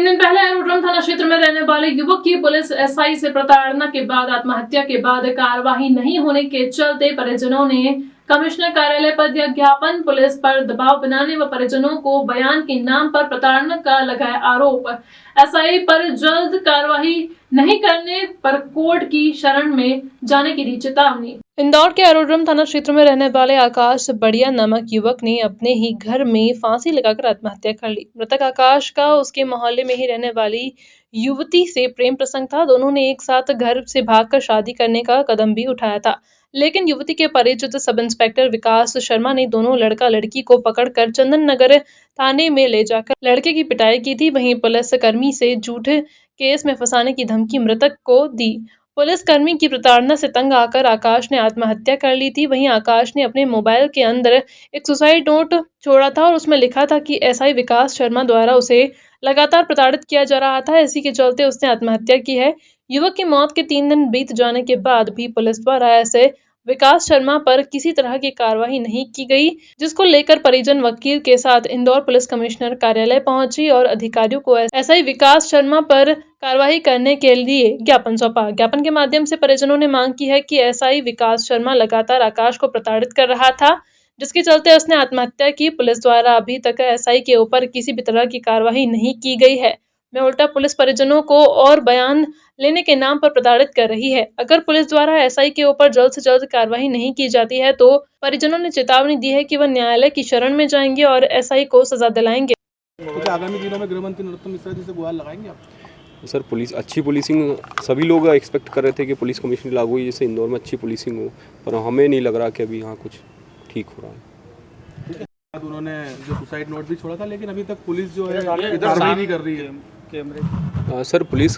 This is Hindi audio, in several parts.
दिन पहले एरोड्रम थाना क्षेत्र में रहने वाले युवक की पुलिस एसआई से प्रताड़ना के बाद आत्महत्या के बाद कार्रवाई नहीं होने के चलते परिजनों ने कमिश्नर कार्यालय पर दिया ज्ञापन। पुलिस पर दबाव बनाने व परिजनों को बयान के नाम पर प्रताड़ना का लगाया आरोप। एसआई पर जल्द कार्रवाई नहीं करने पर कोर्ट की शरण में जाने की दी चेतावनी। इंदौर के एरोड्रम थाना क्षेत्र में रहने वाले आकाश बढ़िया नामक युवक ने अपने ही घर में फांसी लगाकर आत्महत्या कर ली। मृतक आकाश का उसके मोहल्ले में ही रहने वाली युवती से प्रेम प्रसंग था। दोनों ने एक साथ घर से भागकर शादी करने का कदम भी उठाया था, लेकिन युवती के परिचित सब इंस्पेक्टर विकास शर्मा ने दोनों लड़का लड़की को पकड़कर चंदन नगर थाने में ले जाकर लड़के की पिटाई की थी। वहीं पुलिस कर्मी से झूठे केस में फंसाने की धमकी मृतक को दी। पुलिस कर्मी की प्रताड़ना से तंग आकर आकाश ने आत्महत्या कर ली थी। वहीं आकाश ने अपने मोबाइल के अंदर एक सुसाइड नोट छोड़ा था और उसमें लिखा था कि एसआई विकास शर्मा द्वारा उसे लगातार प्रताड़ित किया जा रहा था। इसी के चलते उसने आत्महत्या की है। युवक की मौत के 3 दिन बीत जाने के बाद भी पुलिस द्वारा ऐसे विकास शर्मा पर किसी तरह की कार्रवाई नहीं की गई, जिसको लेकर परिजन वकील के साथ इंदौर पुलिस कमिश्नर कार्यालय पहुंची और अधिकारियों को एसआई विकास शर्मा पर कार्रवाई करने के लिए ज्ञापन सौंपा। ज्ञापन के माध्यम से परिजनों ने मांग की है कि एसआई विकास शर्मा लगातार आकाश को प्रताड़ित कर रहा था, जिसके चलते उसने आत्महत्या की। पुलिस द्वारा अभी तक एसआई के ऊपर किसी भी तरह की कार्रवाई नहीं की गई है। में उल्टा पुलिस परिजनों को और बयान लेने के नाम पर प्रताड़ित कर रही है। अगर पुलिस द्वारा एसआई के ऊपर जल्द से जल्द कार्रवाई नहीं की जाती है तो परिजनों ने चेतावनी दी है कि वह न्यायालय की शरण में जाएंगे और एसआई को सजा दिलाएंगे। तो आगामी दिनों में गृह मंत्री नरोत्तम मिश्रा जी से गुहार लगाएंगे आप? सर, अच्छी पुलिसिंग सभी लोग एक्सपेक्ट कर रहे थे कि पुलिस कमिश्नर लागू हुई, जैसे इंदौर में अच्छी पुलिसिंग हो, पर हमें नहीं लग रहा कि अभी यहाँ कुछ ठीक हो रहा है। उन्होंने जो सुसाइड नोट भी छोड़ा था, लेकिन अभी तक पुलिस जो है कार्रवाई नहीं कर रही है। सर, पुलिस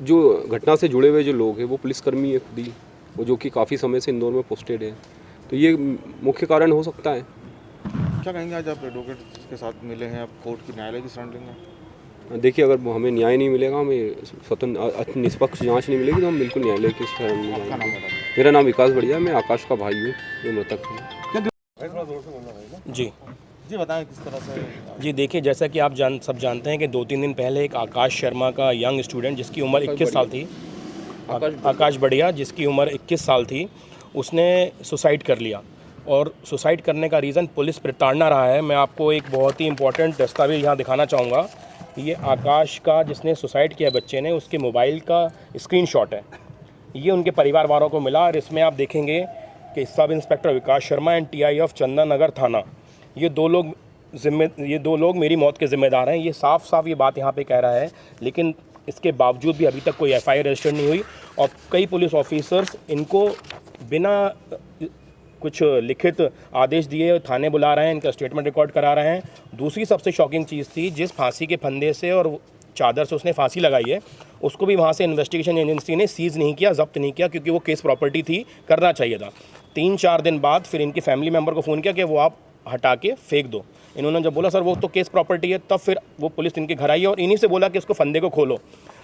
जो घटना से जुड़े हुए जो लोग हैं वो पुलिसकर्मी है खुद ही, वो जो कि काफ़ी समय से इंदौर में पोस्टेड है, तो ये मुख्य कारण हो सकता है। क्या कहेंगे, आज आप एडवोकेट के साथ मिले हैं, आप कोर्ट की न्यायालय की शरण लेंगे? देखिए, अगर हमें न्याय नहीं मिलेगा, हमें स्वतंत्र निष्पक्ष जांच नहीं मिलेगी, तो हम बिल्कुल न्यायालय की शरण में जाएंगे। मेरा नाम विकास बढ़िया, मैं आकाश का भाई हूँ जो मृतक है। जी बताएं किस तरह से। जी देखिए, जैसा कि आप सब जानते हैं कि 2-3 दिन पहले एक आकाश शर्मा का यंग स्टूडेंट जिसकी उम्र 21 साल थी, आकाश बढ़िया जिसकी उम्र 21 साल थी, उसने सुसाइड कर लिया। और सुसाइड करने का रीज़न पुलिस प्रताड़ना रहा है। मैं आपको एक बहुत ही इंपॉर्टेंट दस्तावेज यहाँ दिखाना चाहूँगा। ये आकाश का जिसने सुसाइड किया बच्चे ने, उसके मोबाइल का स्क्रीनशॉट है। ये उनके परिवार वालों को मिला और इसमें आप देखेंगे कि sub inspector Vikas Sharma and TI of Chandan Nagar थाना, ये दो लोग मेरी मौत के ज़िम्मेदार हैं। ये साफ साफ ये बात यहाँ पे कह रहा है, लेकिन इसके बावजूद भी अभी तक कोई एफआईआर रजिस्टर नहीं हुई और कई पुलिस ऑफिसर्स इनको बिना कुछ लिखित आदेश दिए थाने बुला रहे हैं, इनका स्टेटमेंट रिकॉर्ड करा रहे हैं। दूसरी सबसे शॉकिंग चीज़ थी, जिस फांसी के फंदे से और चादर से उसने फांसी लगाई है, उसको भी वहाँ से इन्वेस्टिगेशन एजेंसी ने सीज़ नहीं किया, जब्त नहीं किया, क्योंकि वो केस प्रॉपर्टी थी, करना चाहिए था। 3-4 दिन बाद फिर इनके फैमिली मेम्बर को फ़ोन किया कि वो आप हटा के फेंक दो। इन्होंने जब बोला सर वो तो केस प्रॉपर्टी है, तब फिर वो पुलिस इनके घर आई और इन्हीं से बोला कि इसको फंदे को खोलो।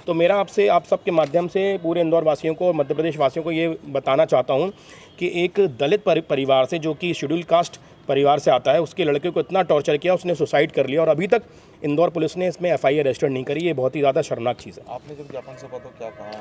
तो मेरा आपसे आप सबके माध्यम से पूरे इंदौर वासियों को और मध्य प्रदेश वासियों को ये बताना चाहता हूँ कि एक दलित परिवार से, जो कि शेड्यूल कास्ट परिवार से आता है, उसके लड़के को इतना टॉर्चर किया, उसने सुसाइड कर लिया और अभी तक इंदौर पुलिस ने इसमें एफआईआर रजिस्टर नहीं करी। ये बहुत ही ज़्यादा शर्मनाक चीज़ है। आपने जब ज्ञापन सौंपा तो क्या कहा?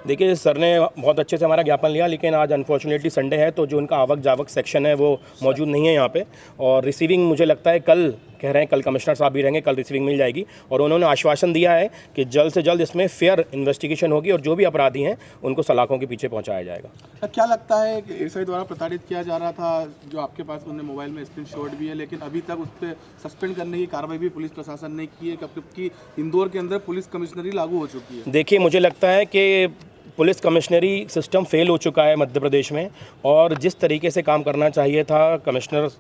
देखिए, सर ने बहुत अच्छे से हमारा ज्ञापन लिया, लेकिन आज अनफॉर्चुनेटली संडे है, तो जो उनका आवक जावक सेक्शन है वो मौजूद नहीं है यहाँ पे। और रिसीविंग मुझे लगता है कल कह रहे हैं, कल कमिश्नर साहब भी रहेंगे, कल रिसीविंग मिल जाएगी। और उन्होंने आश्वासन दिया है कि जल्द से जल्द इसमें फेयर इन्वेस्टिगेशन होगी और जो भी अपराधी हैं उनको सलाखों के पीछे पहुँचाया जाएगा। क्या लगता है कि एसआई द्वारा प्रताड़ित किया जा रहा था, जो आपके पास उन्हें मोबाइल में स्क्रीनशॉट भी है, लेकिन अभी तक उस पर सस्पेंड करने की कार्रवाई भी पुलिस प्रशासन ने की है, जबकि इंदौर के अंदर पुलिस कमिश्नरी लागू हो चुकी है? देखिए, मुझे लगता है कि पुलिस कमिश्नरी सिस्टम फेल हो चुका है मध्य प्रदेश में, और जिस तरीके से काम करना चाहिए था कमिश्नर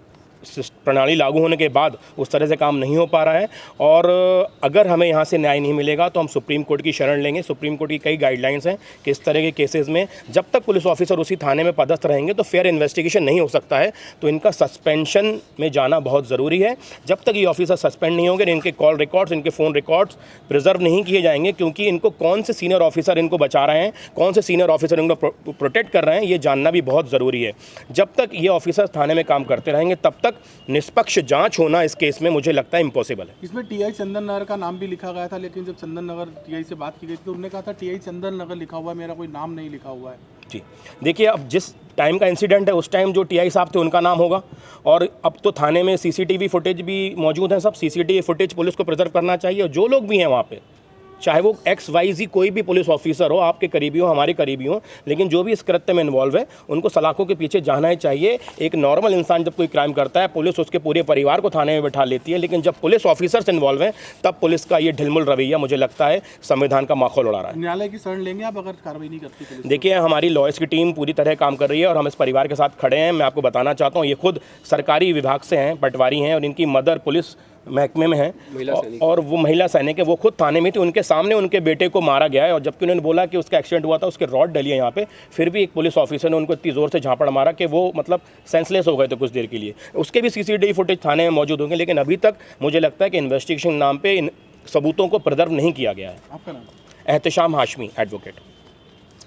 प्रणाली लागू होने के बाद उस तरह से काम नहीं हो पा रहा है। और अगर हमें यहाँ से न्याय नहीं मिलेगा तो हम सुप्रीम कोर्ट की शरण लेंगे। सुप्रीम कोर्ट की कई गाइडलाइंस हैं कि इस तरह के केसेस में जब तक पुलिस ऑफिसर उसी थाने में पदस्थ रहेंगे तो फेयर इन्वेस्टिगेशन नहीं हो सकता है। तो इनका सस्पेंशन में जाना बहुत ज़रूरी है। जब तक ये ऑफिसर सस्पेंड नहीं होंगे, इनके कॉल रिकॉर्ड्स, इनके फ़ोन रिकॉर्ड्स प्रिजर्व नहीं किए जाएंगे, क्योंकि इनको कौन से सीनियर ऑफिसर इनको बचा रहे हैं, कौन से सीनियर ऑफिसर इनको प्रोटेक्ट कर रहे हैं, ये जानना भी बहुत ज़रूरी है। जब तक ये ऑफिसर थाने में काम करते रहेंगे तब तक तक निष्पक्ष जांच होना इस केस में मुझे लगता है इम्पॉसिबल है। इसमें टीआई चंदन नगर का नाम भी लिखा गया था, लेकिन जब चंदन नगर टीआई से बात की गई तो उन्होंने कहा था टीआई चंदन नगर लिखा हुआ है, मेरा कोई नाम नहीं लिखा हुआ है। जी देखिए, अब जिस टाइम का इंसिडेंट है उस टाइम जो टीआई साहब थे उनका नाम होगा, और अब तो थाने में सीसीटीवी फुटेज भी मौजूद है। सब सीसीटीवी फुटेज पुलिस को प्रिजर्व करना चाहिए, और जो लोग भी हैं वहाँ पे, चाहे वो XYZ कोई भी पुलिस ऑफिसर हो, आपके करीबी हो, हमारे करीबी हो, लेकिन जो भी इस कृत्य में इन्वॉल्व है उनको सलाखों के पीछे जाना ही चाहिए। एक नॉर्मल इंसान जब कोई क्राइम करता है, पुलिस उसके पूरे परिवार को थाने में बैठा लेती है, लेकिन जब पुलिस ऑफिसर्स इन्वॉल्व हैं तब पुलिस का ये ढिलमुल रवैया मुझे लगता है संविधान का माखौल उड़ा रहा है। न्यायालय की शरण लेंगे आप अगर कार्रवाई नहीं करती पुलिस? देखिए, हमारी लॉयर्स की टीम पूरी तरह काम कर रही है और हम इस परिवार के साथ खड़े हैं। मैं आपको बताना चाहता हूँ, ये खुद सरकारी विभाग से हैं, पटवारी हैं, और इनकी मदर पुलिस महकमे में है, और वो महिला सैनिक है, वो खुद थाने में थी। उनके सामने उनके बेटे को मारा गया है, और जबकि उन्होंने बोला कि उसका एक्सीडेंट हुआ था, उसके रॉड डली है यहाँ पे, फिर भी एक पुलिस ऑफिसर ने उनको इतनी ज़ोर से झापड़ मारा कि वो मतलब सेंसलेस हो गए थे कुछ देर के लिए। उसके भी सीसीटीवी फुटेज थाने में मौजूद होंगे, लेकिन अभी तक मुझे लगता है कि इन्वेस्टिगेशन नाम पे इन सबूतों को प्रिजर्व नहीं किया गया है। आपका नाम? एहतशाम हाशमी, एडवोकेट।